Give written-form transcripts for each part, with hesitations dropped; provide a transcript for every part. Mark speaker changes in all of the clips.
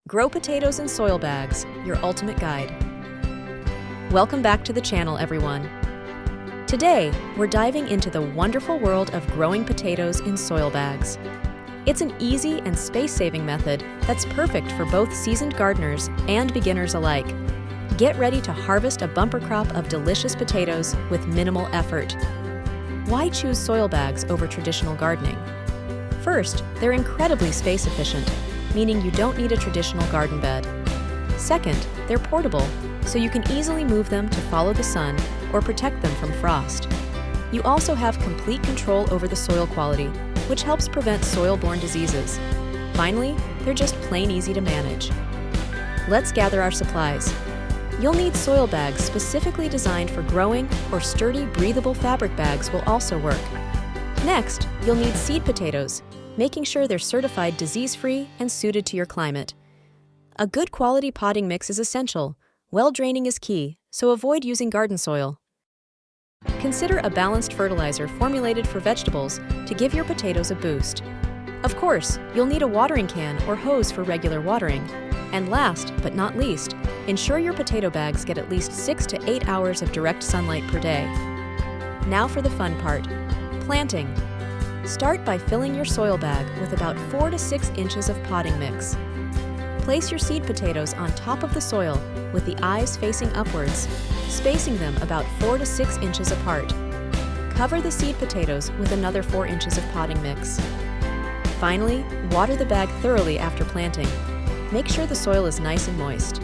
Speaker 1: Grow Potatoes in Soil Bags, your ultimate guide. Welcome back to the channel, everyone. Today, we're diving into the wonderful world of growing potatoes in soil bags. It's an easy and space-saving method that's perfect for both seasoned gardeners and beginners alike. Get ready to harvest a bumper crop of delicious potatoes with minimal effort. Why choose soil bags over traditional gardening? First, they're incredibly space efficient, meaning you don't need a traditional garden bed. Second, they're portable, so you can easily move them to follow the sun or protect them from frost. You also have complete control over the soil quality, which helps prevent soil-borne diseases. Finally, they're just plain easy to manage. Let's gather our supplies. You'll need soil bags specifically designed for growing, or sturdy, breathable fabric bags will also work. Next, you'll need seed potatoes, making sure they're certified disease-free and suited to your climate. A good quality potting mix is essential. Well draining is key, so avoid using garden soil. Consider a balanced fertilizer formulated for vegetables to give your potatoes a boost. Of course, you'll need a watering can or hose for regular watering. And last but not least, ensure your potato bags get at least 6 to 8 hours of direct sunlight per day. Now for the fun part, planting. Start by filling your soil bag with about 4 to 6 inches of potting mix. Place your seed potatoes on top of the soil with the eyes facing upwards, spacing them about 4 to 6 inches apart. Cover the seed potatoes with another 4 inches of potting mix. Finally, water the bag thoroughly after planting. Make sure the soil is nice and moist.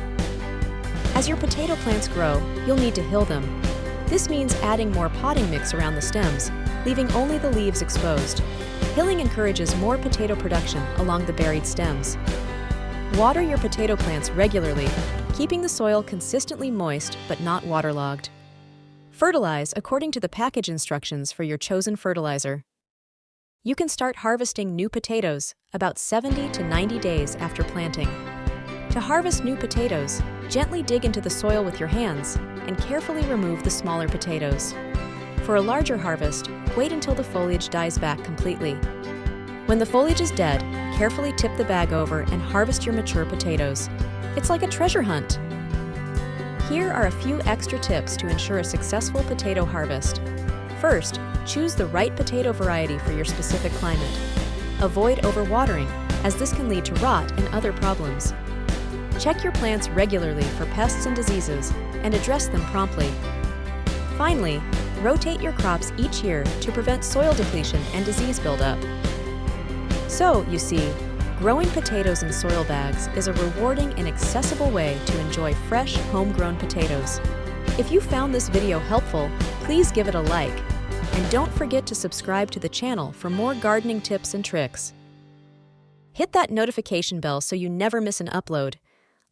Speaker 1: As your potato plants grow, you'll need to hill them. This means adding more potting mix around the stems, leaving only the leaves exposed. Hilling encourages more potato production along the buried stems. Water your potato plants regularly, keeping the soil consistently moist but not waterlogged. Fertilize according to the package instructions for your chosen fertilizer. You can start harvesting new potatoes about 70 to 90 days after planting. To harvest new potatoes, gently dig into the soil with your hands and carefully remove the smaller potatoes. For a larger harvest, wait until the foliage dies back completely. When the foliage is dead, carefully tip the bag over and harvest your mature potatoes. It's like a treasure hunt. Here are a few extra tips to ensure a successful potato harvest. First, choose the right potato variety for your specific climate. Avoid overwatering, as this can lead to rot and other problems. Check your plants regularly for pests and diseases and address them promptly. Finally, rotate your crops each year to prevent soil depletion and disease buildup. So, you see, growing potatoes in soil bags is a rewarding and accessible way to enjoy fresh, homegrown potatoes. If you found this video helpful, please give it a like. And don't forget to subscribe to the channel for more gardening tips and tricks. Hit that notification bell so you never miss an upload.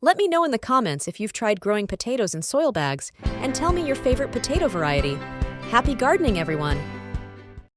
Speaker 1: Let me know in the comments if you've tried growing potatoes in soil bags, and tell me your favorite potato variety. Happy gardening, everyone!